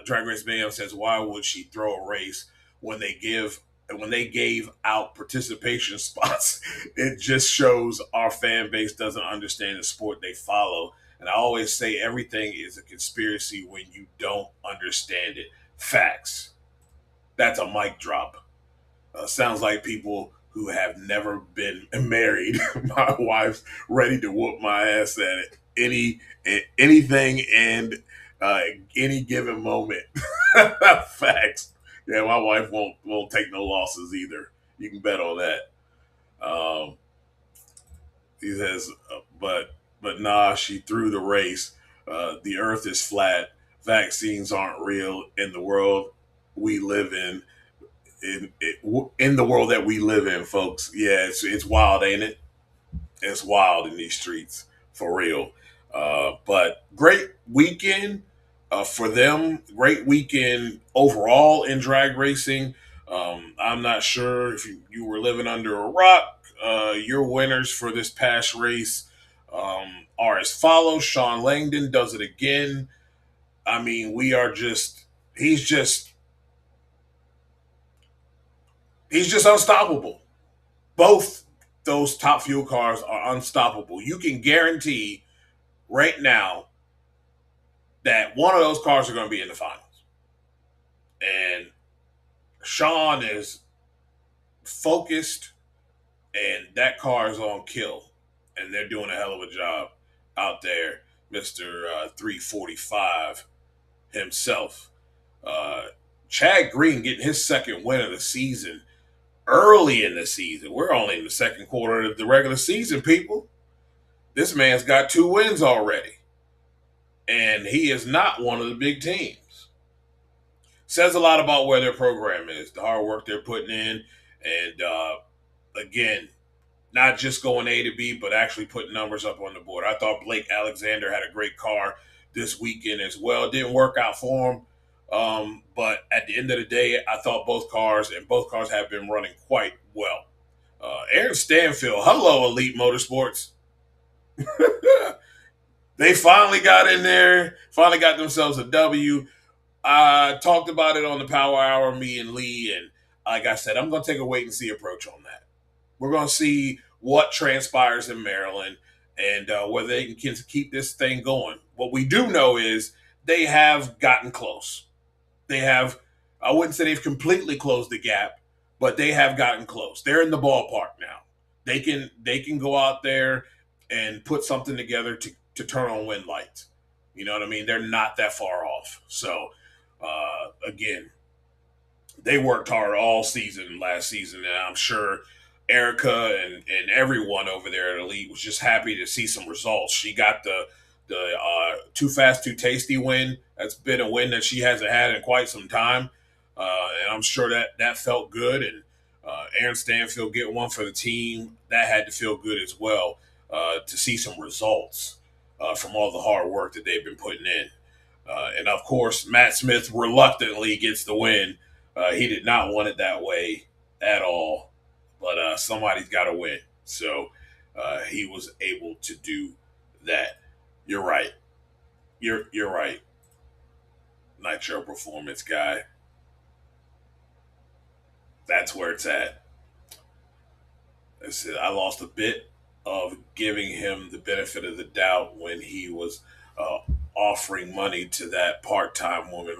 Drag Race Mayhem says, why would she throw a race when they gave out participation spots? It just shows our fan base doesn't understand the sport they follow. And I always say everything is a conspiracy when you don't understand it. Facts. That's a mic drop. Sounds like people who have never been married. My wife's ready to whoop my ass at anything and any given moment. Facts. Yeah, my wife won't take no losses either. You can bet on that. He says, but nah, she threw the race. The earth is flat. Vaccines aren't real in the world we live in. In the world that we live in, folks. Yeah, it's wild, ain't it? It's wild in these streets, for real. But great weekend for them. Great weekend overall in drag racing. I'm not sure if you were living under a rock. Your winners for this past race are as follows. Sean Langdon does it again. I mean, he's just unstoppable. Both those Top Fuel cars are unstoppable. You can guarantee right now that one of those cars are going to be in the finals. And Sean is focused, and that car is on kill. And they're doing a hell of a job out there. Mr. 345 himself. Chad Green getting his second win of the season early in the season. We're only in the second quarter of the regular season, people. This man's got 2 wins already. And he is not one of the big teams. Says a lot about where their program is, the hard work they're putting in. And again, not just going A to B, but actually putting numbers up on the board. I thought Blake Alexander had a great car this weekend as well. It didn't work out for him. But at the end of the day, I thought both cars have been running quite well. Aaron Stanfield, hello, Elite Motorsports. They finally got in there, finally got themselves a W. I talked about it on the Power Hour, me and Lee, and like I said, I'm going to take a wait-and-see approach on that. We're going to see what transpires in Maryland and whether they can keep this thing going. What we do know is they have gotten close. They have, I wouldn't say they've completely closed the gap, but they have gotten close. They're in the ballpark now. They can go out there and put something together to turn on wind lights. You know what I mean? They're not that far off. So, again, they worked hard all season last season, and I'm sure Erica and everyone over there at Elite was just happy to see some results. She got the Too Fast, Too Tasty win. That's been a win that she hasn't had in quite some time, and I'm sure that felt good. And Aaron Stanfield getting one for the team, that had to feel good as well, to see some results from all the hard work that they've been putting in. And of course, Matt Smith reluctantly gets the win. He did not want it that way at all, but somebody's got to win. So he was able to do that. You're right. You're right. Nitro Performance guy. That's where it's at. I said I lost a bit of giving him the benefit of the doubt when he was offering money to that part-time woman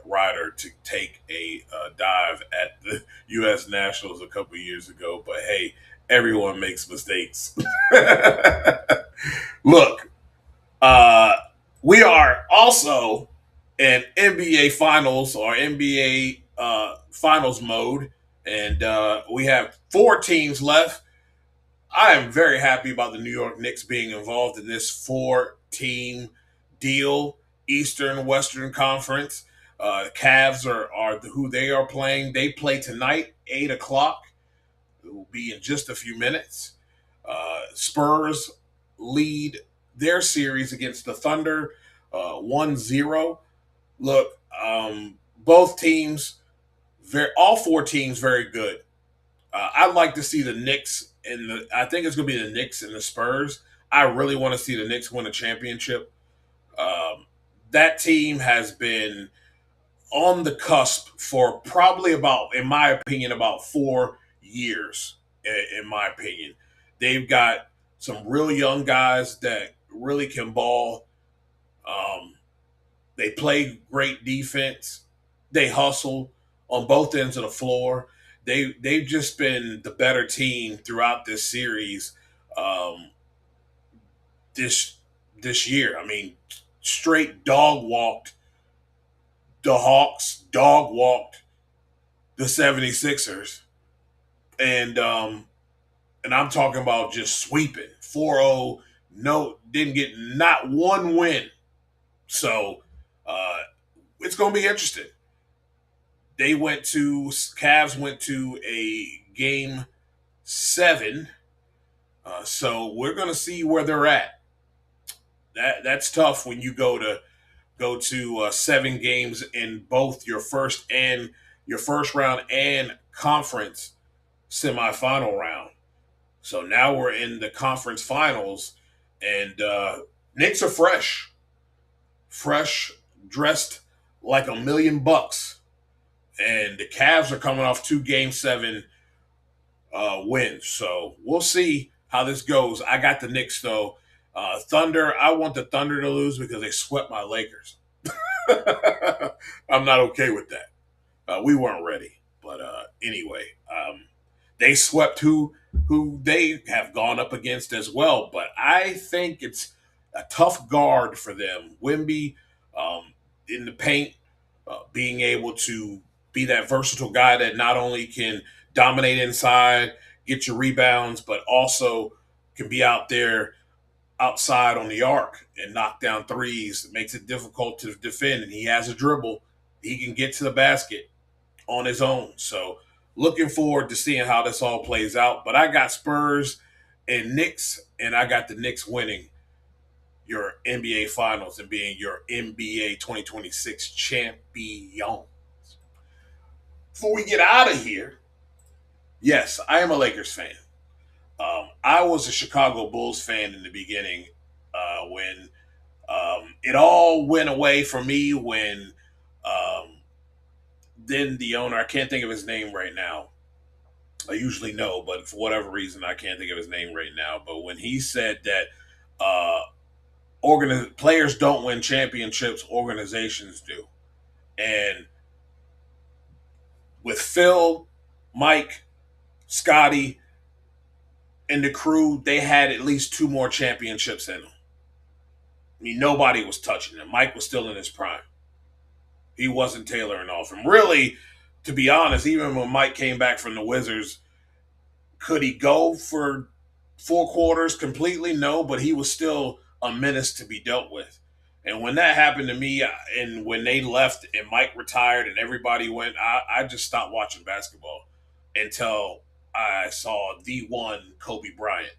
rider to take a dive at the U.S. Nationals a couple of years ago. But hey, everyone makes mistakes. Look, we are also in NBA Finals or NBA Finals mode, and we have 4 teams left. I am very happy about the New York Knicks being involved in this 4-team deal, Eastern Western Conference. Cavs are who they are playing. They play tonight, 8 o'clock. It will be in just a few minutes. Spurs lead their series against the Thunder 1-0. Look, both teams, all 4 teams very good. I'd like to see the Knicks I think it's going to be the Knicks and the Spurs. I really want to see the Knicks win a championship. That team has been on the cusp for probably about, in my opinion, about 4 years, in my opinion. They've got some real young guys that really can ball. They play great defense. They hustle on both ends of the floor. They've just been the better team throughout this series this year. I mean, straight dog walked the Hawks, dog walked the 76ers. And I'm talking about just sweeping. 4-0, didn't get not one win. So it's going to be interesting. Cavs went to a game 7. So we're going to see where they're at. That's tough when you go to 7 games in both your first round and conference semifinal round. So now we're in the conference finals, and Knicks are fresh, dressed like $1 million. And the Cavs are coming off 2 Game 7 wins. So we'll see how this goes. I got the Knicks, though. Thunder, I want the Thunder to lose because they swept my Lakers. I'm not okay with that. We weren't ready. But anyway, they swept who they have gone up against as well. But I think it's a tough guard for them. Wemby in the paint, being able to be that versatile guy that not only can dominate inside, get your rebounds, but also can be out there outside on the arc and knock down threes. It makes it difficult to defend, and he has a dribble. He can get to the basket on his own. So looking forward to seeing how this all plays out. But I got Spurs and Knicks, and I got the Knicks winning your NBA Finals and being your NBA 2026 champion. Before we get out of here, yes, I am a Lakers fan. I was a Chicago Bulls fan in the beginning when it all went away for me when then the owner, I can't think of his name right now. I usually know, but for whatever reason, I can't think of his name right now. But when he said that players don't win championships, organizations do. And with Phil, Mike, Scotty, and the crew, they had at least 2 more championships in them. I mean, nobody was touching him. Mike was still in his prime. He wasn't tailoring off him. Really, to be honest, even when Mike came back from the Wizards, could he go for 4 quarters completely? No, but he was still a menace to be dealt with. And when that happened to me, and when they left and Mike retired and everybody went, I just stopped watching basketball until I saw the one Kobe Bryant.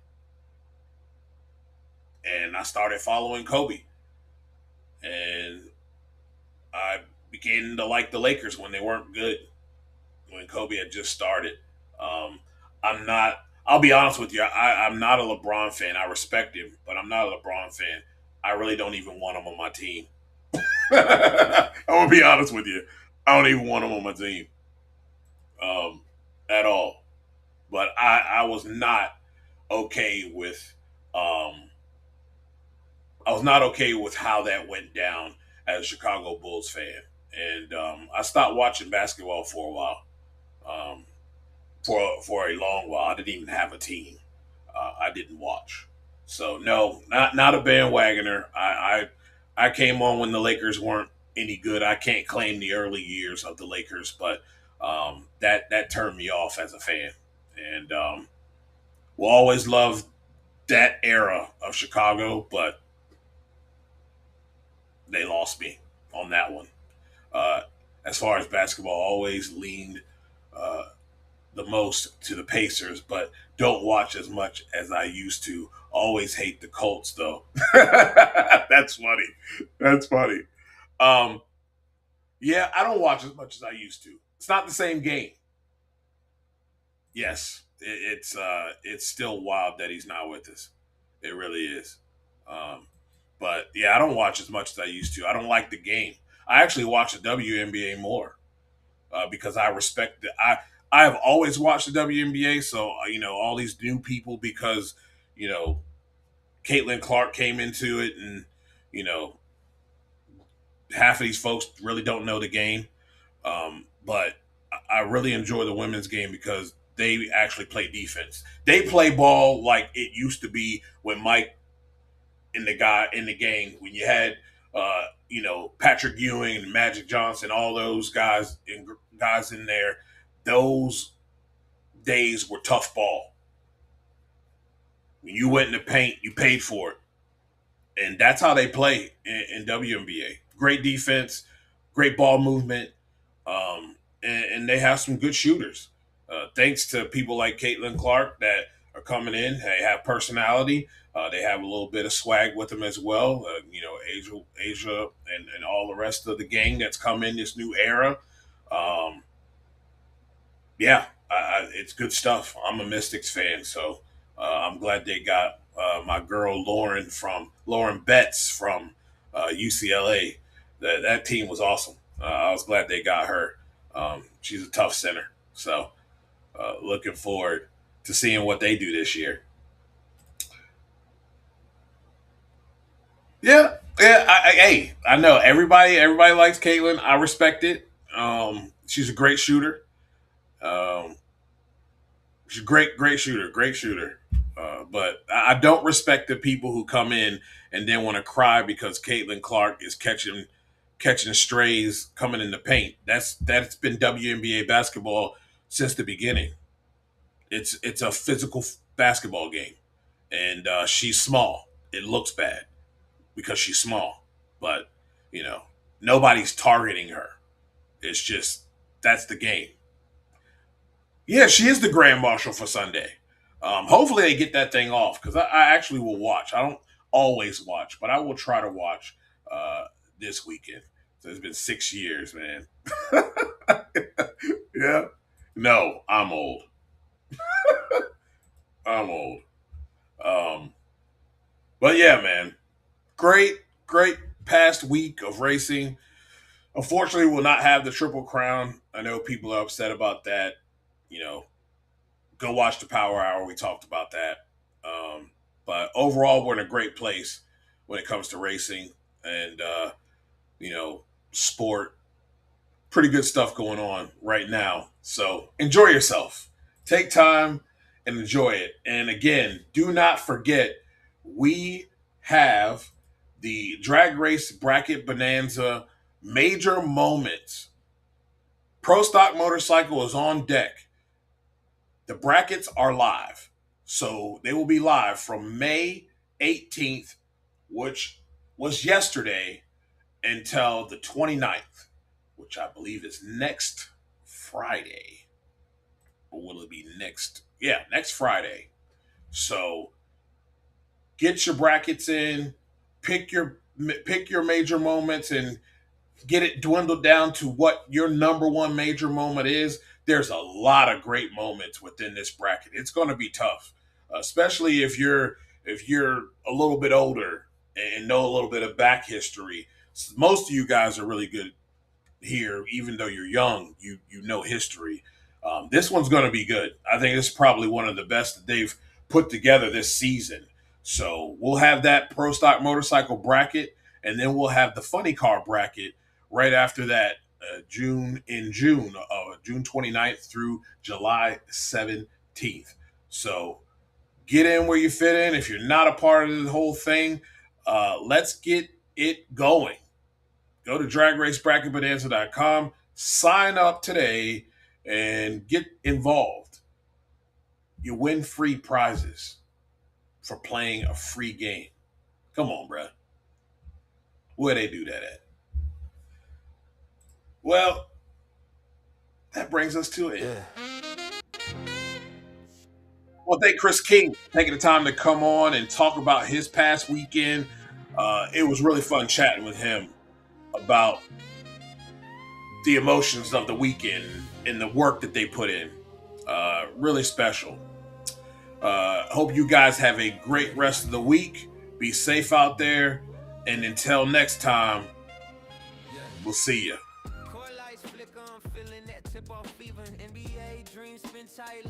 And I started following Kobe. And I began to like the Lakers when they weren't good, when Kobe had just started. Um, I'm not, I'll be honest with you, I'm not a LeBron fan. I respect him, but I'm not a LeBron fan. I really don't even want him on my team. I'm going to be honest with you. I don't even want him on my team at all. But I was not okay with how that went down as a Chicago Bulls fan. And I stopped watching basketball for a while. For a long while. I didn't even have a team. I didn't watch. So no, not a bandwagoner. I came on when the Lakers weren't any good. I can't claim the early years of the Lakers, but that turned me off as a fan. And will always love that era of Chicago, but they lost me on that one. As far as basketball, always leaned the most to the Pacers, but don't watch as much as I used to. Always hate the Colts, though. That's funny. That's funny. Yeah, I don't watch as much as I used to. It's not the same game. Yes, it's still wild that he's not with us. It really is. But yeah, I don't watch as much as I used to. I don't like the game. I actually watch the WNBA more because I respect the. I have always watched the WNBA, so all these new people because Caitlin Clark came into it, and half of these folks really don't know the game. But I really enjoy the women's game because they actually play defense. They play ball like it used to be when Mike and the guy in the game, when you had Patrick Ewing and Magic Johnson, all those guys in there. Those days were tough ball. When you went in the paint, you paid for it. And that's how they play in WNBA. Great defense, great ball movement, and they have some good shooters. Thanks to people like Caitlin Clark that are coming in. They have personality. They have a little bit of swag with them as well. Asia and all the rest of the gang that's come in this new era. Yeah, it's good stuff. I'm a Mystics fan, so I'm glad they got my girl Lauren Betts from UCLA. That team was awesome. I was glad they got her. She's a tough center, so looking forward to seeing what they do this year. Yeah. I know everybody likes Caitlin. I respect it. She's a great shooter. She's a great shooter. But I don't respect the people who come in and then want to cry because Caitlin Clark is catching strays coming in the paint. That's been WNBA basketball since the beginning. It's a physical basketball game, and she's small. It looks bad because she's small, but nobody's targeting her. It's just that's the game. Yeah, she is the Grand Marshal for Sunday. Hopefully they get that thing off because I actually will watch. I don't always watch, but I will try to watch this weekend. So it's been 6 years, man. Yeah. No, I'm old. I'm old. But yeah, man. Great past week of racing. Unfortunately, we'll not have the Triple Crown. I know people are upset about that. Go watch the Power Hour. We talked about that. But overall, we're in a great place when it comes to racing and, sport. Pretty good stuff going on right now. So enjoy yourself. Take time and enjoy it. And again, do not forget, we have the Drag Race Bracket Bonanza Major Moments Pro Stock Motorcycle is on deck. The brackets are live. So they will be live from May 18th, which was yesterday, until the 29th, which I believe is next Friday. Or will it be next? Yeah, next Friday. So get your brackets in, pick your major moments, and get it dwindled down to what your number one major moment is. There's a lot of great moments within this bracket. It's going to be tough, especially if you're a little bit older and know a little bit of back history. Most of you guys are really good here, even though you're young. You know history. This one's going to be good. I think it's probably one of the best that they've put together this season. So we'll have that Pro Stock Motorcycle bracket, and then we'll have the Funny Car bracket right after that, June 29th through July 17th. So get in where you fit in. If you're not a part of the whole thing, let's get it going. Go to dragracebracketbonanza.com, sign up today, and get involved. You win free prizes for playing a free game. Come on, bruh. Where they do that at? Well, that brings us to it. Well, thank Chris King for taking the time to come on and talk about his past weekend. It was really fun chatting with him about the emotions of the weekend and the work that they put in. Really special. Hope you guys have a great rest of the week. Be safe out there. And until next time, we'll see you.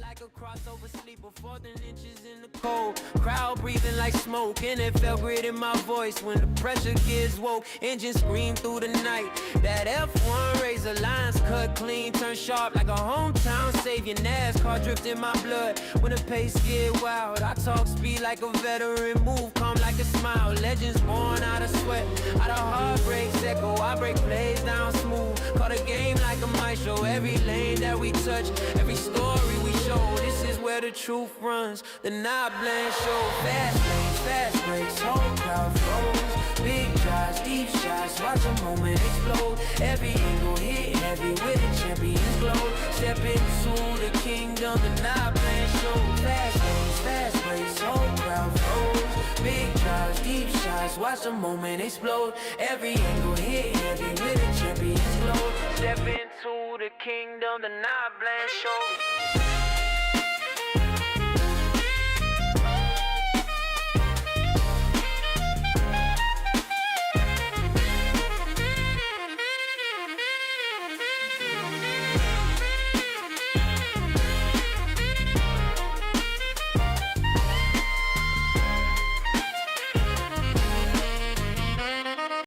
Like a crossover sleeper, 4 inches in the cold. Crowd breathing like smoke, and it felt great in my voice when the pressure gets woke. Engine scream through the night. That F1 razor lines cut clean, turn sharp like a hometown savior. NASCAR drift in my blood when the pace get wild. I talk speed like a veteran, move calm like a smile. Legends born out of sweat, out of heartbreaks echo. I break plays down smooth, call the game like a maestro. Every lane that we touch, every story we show, this is where the truth runs. The NotBland Show. Fast lanes, fast breaks, whole crowd froze. Big drives, deep shots, watch a moment explode. Every angle hit heavy with the champions glow. Step into the kingdom, the NotBland Show. Fast lanes, fast breaks, whole crowd froze. Big drives, deep shots, watch the moment explode. Every angle hit heavy with the champions glow. Step into the kingdom, the NotBland Show.